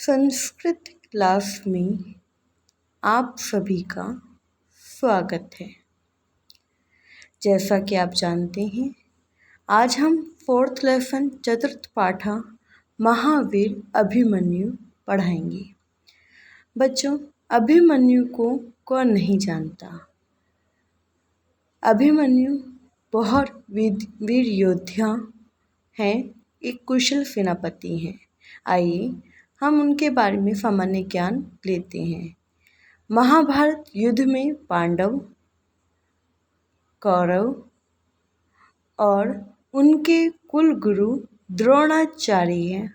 Sanskrit class में आप सभी का स्वागत है। जैसा कि आप जानते हैं, आज हम 4th लेसन चतुर्थ पाठा महावीर अभिमन्यु पढ़ाएंगे। बच्चों, अभिमन्यु को कौन नहीं जानता। अभिमन्यु बहुत वीर योद्धा हैं, एक कुशल सेनापति हैं। आइए हम उनके बारे में सामान्य ज्ञान लेते हैं। महाभारत युद्ध में पांडव, कौरव और उनके कुल गुरु द्रोणाचार्य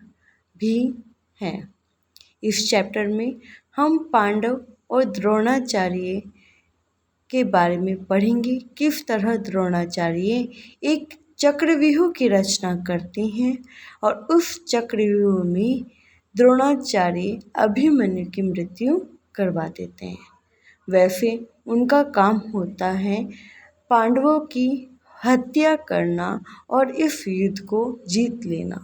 भी हैं। इस चैप्टर में हम पांडव और द्रोणाचार्य के बारे में पढ़ेंगे। किस तरह द्रोणाचार्य एक चक्रव्यूह की रचना करते हैं और उस चक्रव्यूह में द्रोणाचार्य अभिमन्यु की मृत्यु करवा देते हैं। वैसे उनका काम होता है पांडवों की हत्या करना और इस युद्ध को जीत लेना।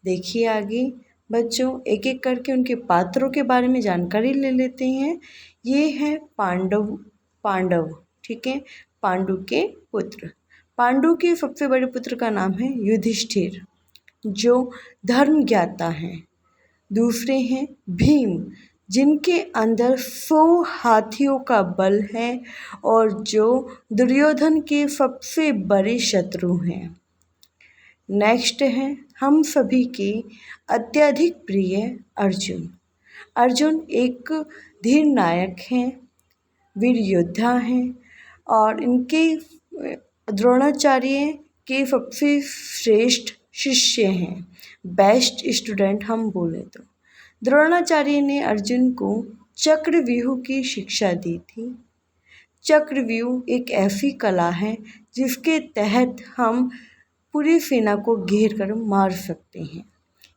देखिए आगे बच्चों, एक एक करके उनके पात्रों के बारे में जानकारी ले लेते हैं। ये है पांडव, ठीक है, पांडु के पुत्र। पांडु के सबसे बड़े पुत्र का नाम है युधिष्ठिर, जो धर्म ज्ञाता हैं। दूसरे हैं भीम, जिनके अंदर 100 हाथियों का बल है और जो दुर्योधन के सबसे बड़े शत्रु हैं। नेक्स्ट है हम सभी के अत्यधिक प्रिय अर्जुन। अर्जुन एक धीर नायक हैं, वीर योद्धा हैं और इनके द्रोणाचार्य के सबसे श्रेष्ठ शिष्य हैं, बेस्ट स्टूडेंट हम बोले तो। द्रोणाचार्य ने अर्जुन को चक्रव्यूह की शिक्षा दी थी। चक्रव्यूह एक ऐसी कला है जिसके तहत हम पूरी सेना को घेर कर मार सकते हैं।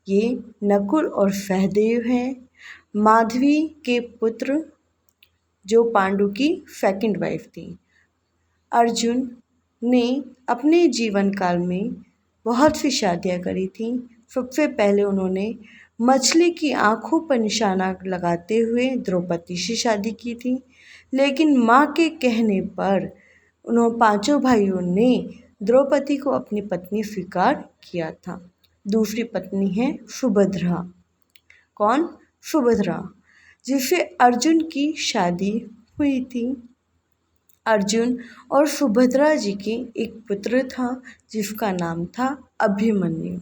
ये नकुल और सहदेव हैं, माधवी के पुत्र, जो पांडु की सेकंड वाइफ थी। अर्जुन ने अपने जीवन काल में बहुत सी शादियाँ करी थी। सबसे पहले उन्होंने मछली की आंखों पर निशाना लगाते हुए द्रौपदी से शादी की थी, लेकिन माँ के कहने पर उन्होंने पांचों भाइयों ने द्रौपदी को अपनी पत्नी स्वीकार किया था। दूसरी पत्नी है सुभद्रा। कौन? सुभद्रा, जिससे अर्जुन की शादी हुई थी। अर्जुन और सुभद्रा जी के एक पुत्र था जिसका नाम था अभिमन्यु,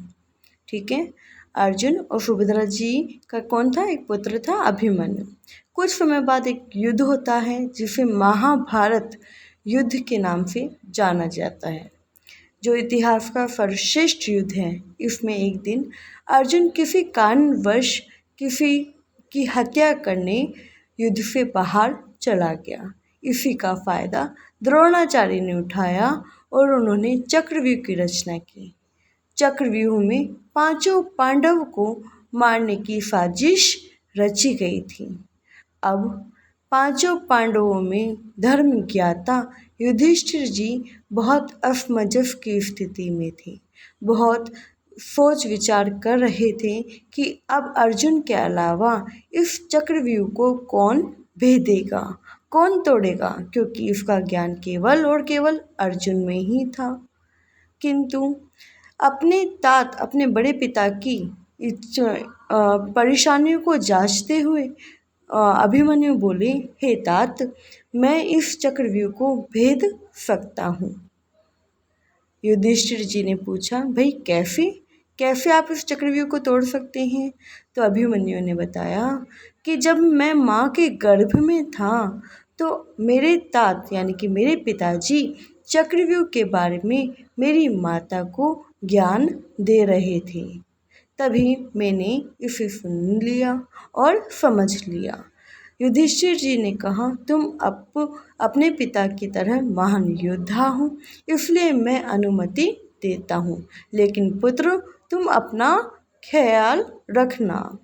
ठीक है। अर्जुन और सुभद्रा जी का कौन था? एक पुत्र था अभिमन्यु। कुछ समय बाद एक युद्ध होता है जिसे महाभारत युद्ध के नाम से जाना जाता है, जो इतिहास का सर्वश्रेष्ठ युद्ध है। इसमें एक दिन अर्जुन किसी कारणवश किसी की हत्या करने युद्ध से बाहर चला गया। इसी का फायदा द्रोणाचार्य ने उठाया और उन्होंने चक्रव्यूह की रचना की। चक्रव्यूह में पांचों पांडव को मारने की साजिश रची गई थी। अब पांचों पांडवों में धर्म ज्ञाता युधिष्ठिर जी बहुत असमंजस की स्थिति में थे। बहुत सोच विचार कर रहे थे कि अब अर्जुन के अलावा इस चक्रव्यूह को कौन भेदेगा, कौन तोड़ेगा, क्योंकि इसका ज्ञान केवल और केवल अर्जुन में ही था। किंतु अपने बड़े पिता की परेशानियों को जांचते हुए अभिमन्यु बोले, हे तात, मैं इस चक्रव्यूह को भेद सकता हूँ। युधिष्ठिर जी ने पूछा, भाई कैसे आप इस चक्रव्यूह को तोड़ सकते हैं? तो अभिमन्यु ने बताया कि जब मैं माँ के गर्भ में था तो मेरे तात यानी कि मेरे पिताजी चक्रव्यूह के बारे में मेरी माता को ज्ञान दे रहे थे, तभी मैंने इसे सुन लिया और समझ लिया। युधिष्ठिर जी ने कहा, तुम अपने पिता की तरह महान योद्धा हो, इसलिए मैं अनुमति देता हूँ, लेकिन पुत्र तुम अपना ख्याल रखना।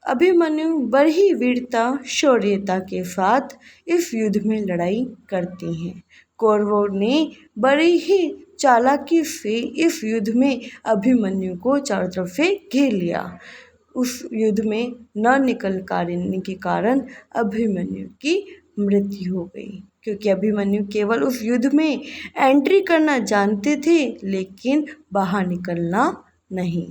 अभिमन्यु बड़ी वीरता शौर्यता के साथ इस युद्ध में लड़ाई करते हैं। कौरवों ने बड़ी ही चालाकी से इस युद्ध में अभिमन्यु को चारों तरफ से घेर लिया। उस युद्ध में न निकल पाने के कारण अभिमन्यु की मृत्यु हो गई, क्योंकि अभिमन्यु केवल उस युद्ध में एंट्री करना जानते थे लेकिन बाहर निकलना नहीं।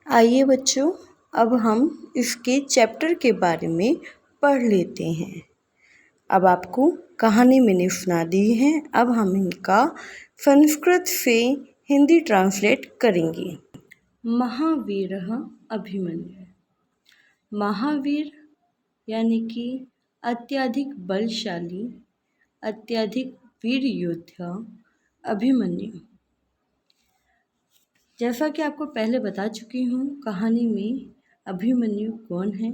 आइए बच्चों, अब हम इसके चैप्टर के बारे में पढ़ लेते हैं। अब आपको कहानी मैंने सुना दी है, अब हम इनका संस्कृत से हिंदी ट्रांसलेट करेंगे। महावीरः अभिमन्यु। महावीर यानी कि अत्यधिक बलशाली, अत्यधिक वीर योद्धा अभिमन्यु। जैसा कि आपको पहले बता चुकी हूँ कहानी में अभिमन्यु कौन है।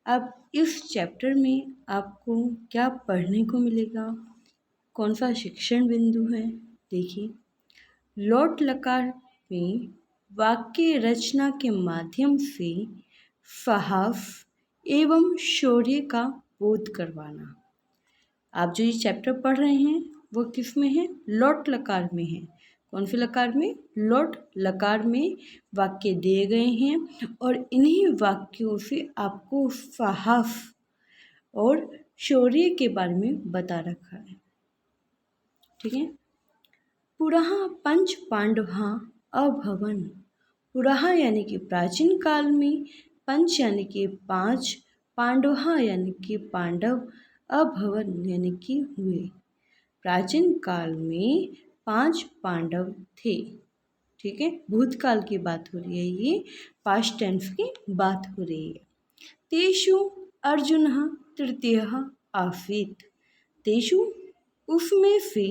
अब इस चैप्टर में आपको क्या पढ़ने को मिलेगा, कौन सा शिक्षण बिंदु है, देखिए। लोट लकार में वाक्य रचना के माध्यम से साहस एवं शौर्य का बोध करवाना। आप जो ये चैप्टर पढ़ रहे हैं वो किस में है? लोट लकार में है। कौन से लकार में? लोट लकार में वाक्य दिए गए हैं और इन्हीं वाक्यों से आपको साहस और शौर्य के बारे में बता रखा है, ठीक है। पुरः पंच पांडवा अभवन। पुरः यानी कि प्राचीन काल में, पंच यानी कि 5, पांडवा यानी कि पांडव, अभवन यानी कि हुए। प्राचीन काल में 5 पांडव थे, ठीक है। भूतकाल की बात हो रही है, ये पास्ट टेंस की बात हो रही है। तेषु अर्जुनः तृतीयः आसीत्। तेषु उसमें से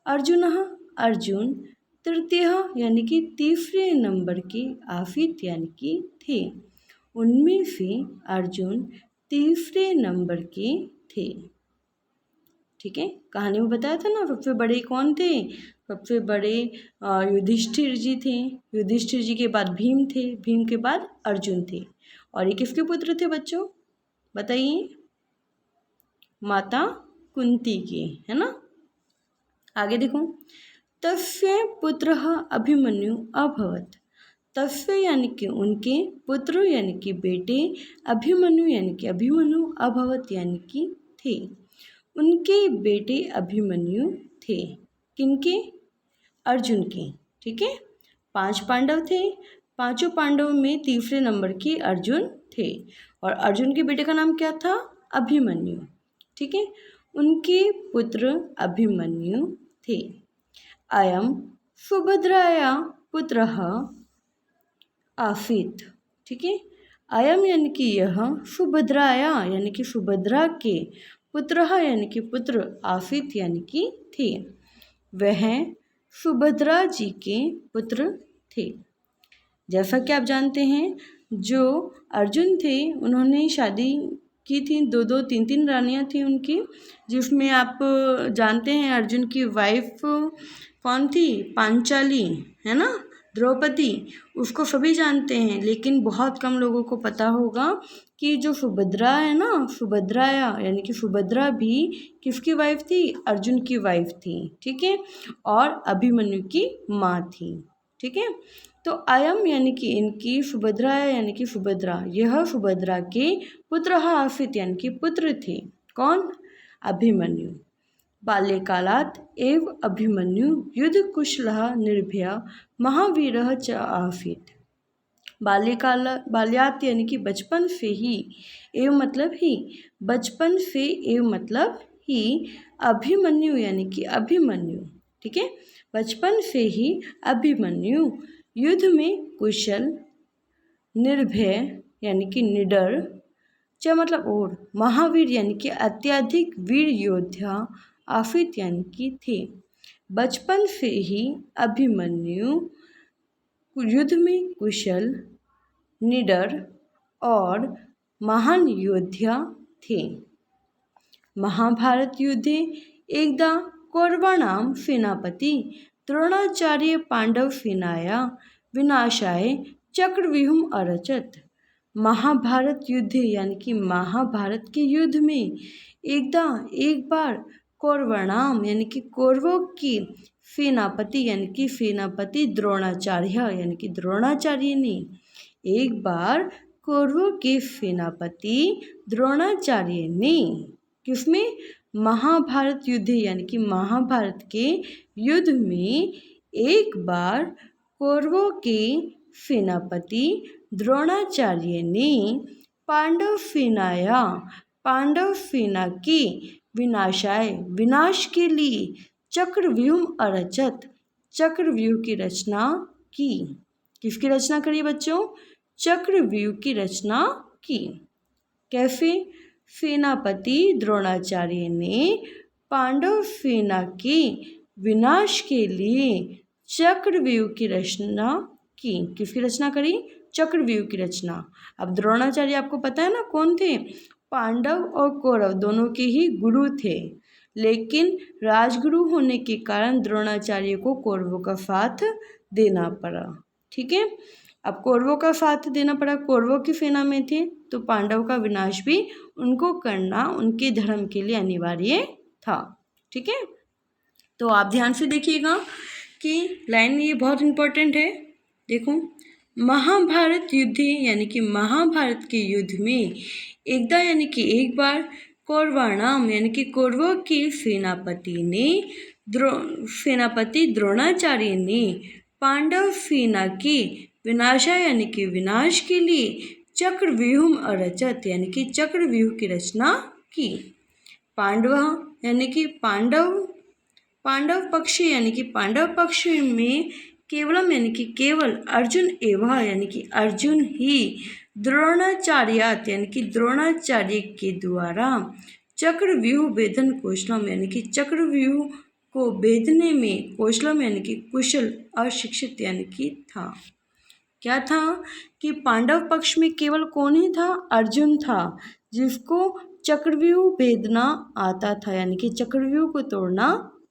अर्जुनः अर्जुन, तृतीय यानी कि तीसरे नंबर के, आसीत् यानी कि थे, उनमें से अर्जुन तीसरे नंबर के थे, ठीक है। कहानी में बताया था ना सबसे बड़े कौन थे? सबसे बड़े युधिष्ठिर जी थे। युधिष्ठिर जी के बाद भीम थे, भीम के बाद अर्जुन थे। और ये किसके पुत्र थे बच्चों, बताइए? माता कुंती के, है ना। आगे देखो, तस्य पुत्रः अभिमन्यु अभवत्। तस्य यानी कि उनके, पुत्र यानी कि बेटे, अभिमन्यु यानी कि अभिमन्यु, अभवत् यानी कि थे। उनके बेटे अभिमन्यु थे। किनके? अर्जुन के, ठीक है। 5 पांडव थे, 5 पांडवों में तीसरे नंबर के अर्जुन थे और अर्जुन के बेटे का नाम क्या था? अभिमन्यु, ठीक है। उनके पुत्र अभिमन्यु थे। अयम सुभद्राया पुत्रः आसीत्, ठीक है। अयम यानी कि यह, सुभद्राया यानी कि सुभद्रा के, पुत्रः यानी कि पुत्र, आसीत् यानी कि थे, वह सुभद्रा जी के पुत्र थे। जैसा कि आप जानते हैं जो अर्जुन थे उन्होंने शादी की थी, 2-2, 3-3 रानियाँ थी उनकी, जिसमें आप जानते हैं अर्जुन की वाइफ कौन थी? पांचाली, है ना, द्रौपदी, उसको सभी जानते हैं। लेकिन बहुत कम लोगों को पता होगा कि जो सुभद्रा है ना, सुभद्राया यानी कि सुभद्रा भी किसकी वाइफ थी? अर्जुन की वाइफ थी, ठीक है, और अभिमन्यु की माँ थी, ठीक है। तो अयम यानी कि इनकी, सुभद्रा यानी कि सुभद्रा, यह सुभद्रा के पुत्र आसीत् यानी कि पुत्र थे। कौन? अभिमन्यु। बाल्यकालात् एव अभिमन्यु युद्धकुशलः निर्भयः महावीरः च आसीत्। बाल्यात यानी कि बचपन से ही, एव मतलब ही, बचपन से एव मतलब ही, अभिमन्यु यानी कि अभिमन्यु, ठीक है। बचपन से ही अभिमन्यु युद्ध में कुशल, निर्भय यानी कि निडर, च मतलब और, महावीर यानी कि अत्यधिक वीर योद्धा, आसीत् यानी कि थे। बचपन से ही अभिमन्यु युद्ध में कुशल, निडर और महान योद्धा थे। महाभारत युद्धे एकदा कौरवाणां सेनापति द्रोणाचार्य पांडव सेनाया विनाशाय चक्रव्यूहम् अरचत। महाभारत युद्ध यानी कि महाभारत के युद्ध में एक बार कौरवाणाम यानी कि कौरवों की सेनापति यानी कि सेनापति द्रोणाचार्य यानी कि द्रोणाचार्य ने एक बार कौरवों के सेनापति द्रोणाचार्य ने किसमें महाभारत युद्ध यानी कि महाभारत के युद्ध में एक बार कौरवों के सेनापति द्रोणाचार्य ने पांडव सेना के विनाश के लिए चक्रव्यूह अरचत चक्रव्यूह की रचना की। किसकी रचना करी बच्चों? चक्रव्यूह की रचना की। कैसे? सेनापति द्रोणाचार्य ने पांडव सेना के विनाश के लिए चक्रव्यूह की रचना की। किसकी रचना करी? चक्रव्यूह की रचना। अब द्रोणाचार्य आपको पता है ना कौन थे? पांडव और कौरव दोनों के ही गुरु थे, लेकिन राजगुरु होने के कारण द्रोणाचार्य को कौरवों का साथ देना पड़ा। ठीक है, अब कौरवों का साथ देना पड़ा, कौरवों की सेना में थे, तो पांडव का विनाश भी उनको करना उनके धर्म के लिए अनिवार्य था। ठीक है, तो आप ध्यान से देखिएगा कि लाइन ये बहुत इम्पोर्टेंट है। देखो, महाभारत युद्ध यानी कि महाभारत के युद्ध में एकदा यानी कि एक बार कौरवाणाम यानी कि कौरवों के सेनापति द्रोणाचार्य ने पांडव सेना के यानी कि विनाश के लिए चक्रव्यूह अरचत यानी कि चक्रव्यूह की रचना की। पांडव यानी कि पांडव पक्ष यानी कि पांडव पक्ष में केवलम यानी कि केवल अर्जुन एवं यानी कि अर्जुन ही द्रोणाचार्यात यानी कि द्रोणाचार्य के द्वारा चक्रव्यूह भेदन कौशलम यानी कि चक्रव्यूह को भेदने में कौशलम यानी कि कुशल अशिक्षित यानी कि था। क्या था कि पांडव पक्ष में केवल कौन ही था? अर्जुन था, जिसको चक्रव्यूह भेदना आता था यानी कि चक्रव्यूह को तोड़ना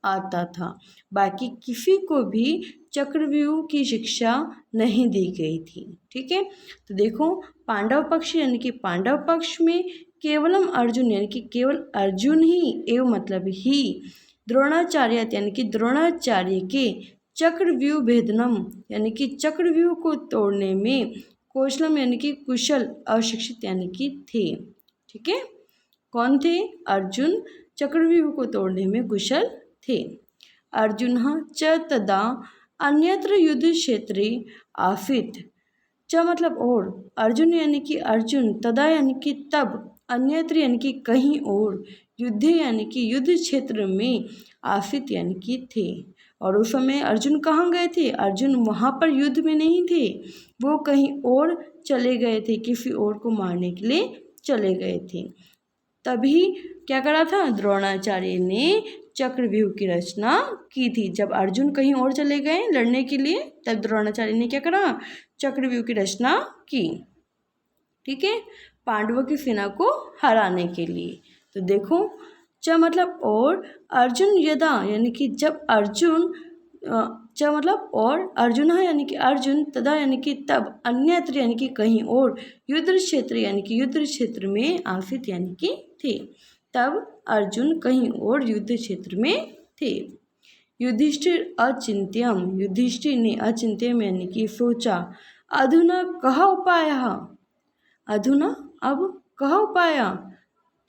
आता था। बाकी किसी को भी चक्रव्यूह की शिक्षा नहीं दी गई थी। ठीक है, तो देखो, पांडव पक्ष यानी कि पांडव पक्ष में केवलम अर्जुन यानी कि केवल अर्जुन ही एवं मतलब ही द्रोणाचार्य यानी कि द्रोणाचार्य के चक्रव्यूह भेदनम यानी कि चक्रव्यूह को तोड़ने में कौशलम यानी कि कुशल अशिक्षित यानी कि थे। ठीक है, कौन थे? अर्जुन चक्रव्यूह को तोड़ने में कुशल थे। अर्जुन च तदा अन्यत्र युद्ध क्षेत्रे आसीत्। च मतलब और, अर्जुन यानी कि अर्जुन, तदा यानी कि तब, अन्यत्र यानी कि कहीं और, युद्ध यानी कि युद्ध क्षेत्र में आसीत् यानी कि थे। और उस समय अर्जुन कहाँ गए थे? अर्जुन वहाँ पर युद्ध में नहीं थे, वो कहीं और चले गए थे, किसी और को मारने के लिए चले गए थे। तभी क्या करा था? द्रोणाचार्य ने चक्रव्यूह की रचना की थी। जब अर्जुन कहीं और चले गए लड़ने के लिए, तब द्रोणाचार्य ने क्या करा? चक्रव्यूह की रचना की। ठीक है, पांडवों की सेना को हराने के लिए। तो देखो, च मतलब और, अर्जुन यदा यानी कि जब अर्जुन, च मतलब और, अर्जुन यानी कि अर्जुन, तदा यानी कि तब, अन्यत्र यानी कि कहीं और, युद्ध क्षेत्र यानी कि युद्ध क्षेत्र में आसीत् यानी कि थे। तब अर्जुन कहीं और युद्ध क्षेत्र में थे। युधिष्ठिर अचिंत्यम, युधिष्ठिर ने अचिंत्यम यानी कि सोचा, अधुना कहा उपाय, अधुना अब कहा उपाय,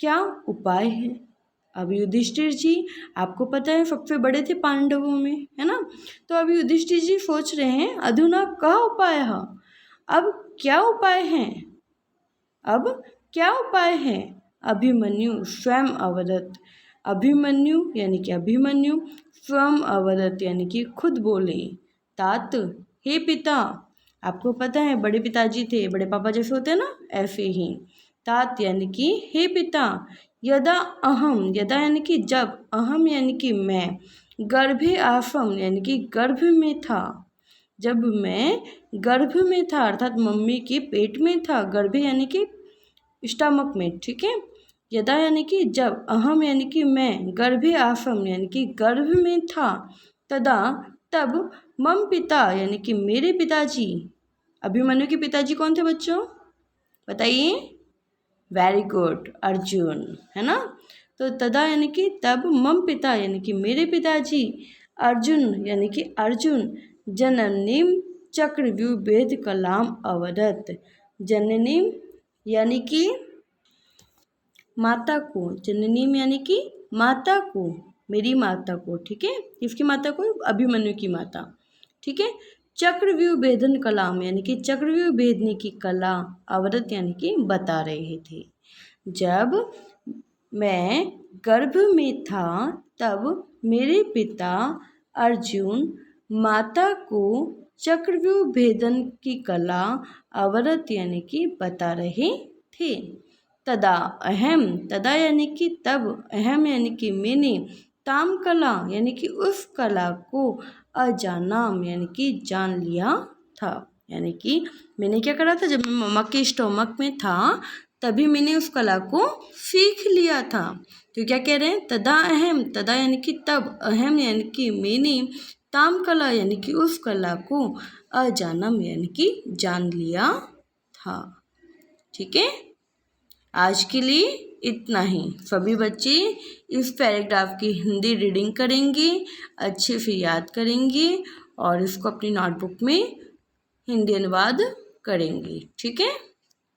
क्या उपाय है? अब युधिष्ठिर जी, आपको पता है सबसे बड़े थे पांडवों में, है ना? तो अब युधिष्ठिर जी सोच रहे हैं, अधुना कहा उपाय, अब क्या उपाय है? अब क्या उपाय है? अभिमन्यु स्वयं अवदत्, अभिमन्यु यानी कि अभिमन्यु स्वयं अवदत् यानी कि खुद बोले, तात हे पिता, आपको पता है बड़े पिताजी थे, बड़े पापा जैसे होते हैं ना, ऐसे ही। तात यानी कि हे पिता, यदा अहम, यदा यानी कि जब, अहम यानी कि मैं, गर्भे आसम यानी कि गर्भ में था, जब मैं गर्भ में था अर्थात मम्मी के पेट में था, गर्भे यानी कि स्टमक में। ठीक है, यदा यानी कि जब, अहम यानी कि मैं, गर्भे आसम यानी कि गर्भ में था, तदा तब, मम पिता यानी कि मेरे पिताजी, अभिमन्यु के पिताजी कौन थे बच्चों? बताइए। वेरी गुड, अर्जुन, है ना? तो तदा यानी कि तब, मम पिता यानी कि मेरे पिताजी, अर्जुन यानी कि अर्जुन, जननीम चक्रव्यूह कलाम अवदत्। जननीम यानी कि माता को, जननीम यानी कि माता को, मेरी माता को, ठीक है, किसकी माता को? अभिमन्यु की माता, ठीक है। चक्रव्यूह भेदन कलाम यानी कि चक्रव्यूह भेदने की कला, अवदत यानी कि बता रहे थे। जब मैं गर्भ में था तब मेरे पिता अर्जुन माता को चक्रव्यूह भेदन की कला अवरत यानी कि बता रहे थे। तदा अहम, तदा यानी कि तब, अहम यानी कि मैंने, ताम कला यानी कि उस कला को, अजानाम यानी कि जान लिया था। यानी कि मैंने क्या करा था? जब मैं मम्मा के स्टोमक में था तभी मैंने उस कला को सीख लिया था। तो क्या कह रहे हैं? तदा अहम, तदा यानी कि तब, अहम यानी कि मैंने, ताम कला यानी कि उस कला को, अजानम यानी कि जान लिया था। ठीक है, आज के लिए इतना ही। सभी बच्चे इस पैराग्राफ की हिंदी रीडिंग करेंगे, अच्छे से याद करेंगे और इसको अपनी नोटबुक में हिंदी अनुवाद करेंगे। ठीक है,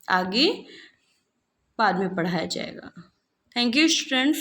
आगे बाद में पढ़ाया जाएगा। Thank you students.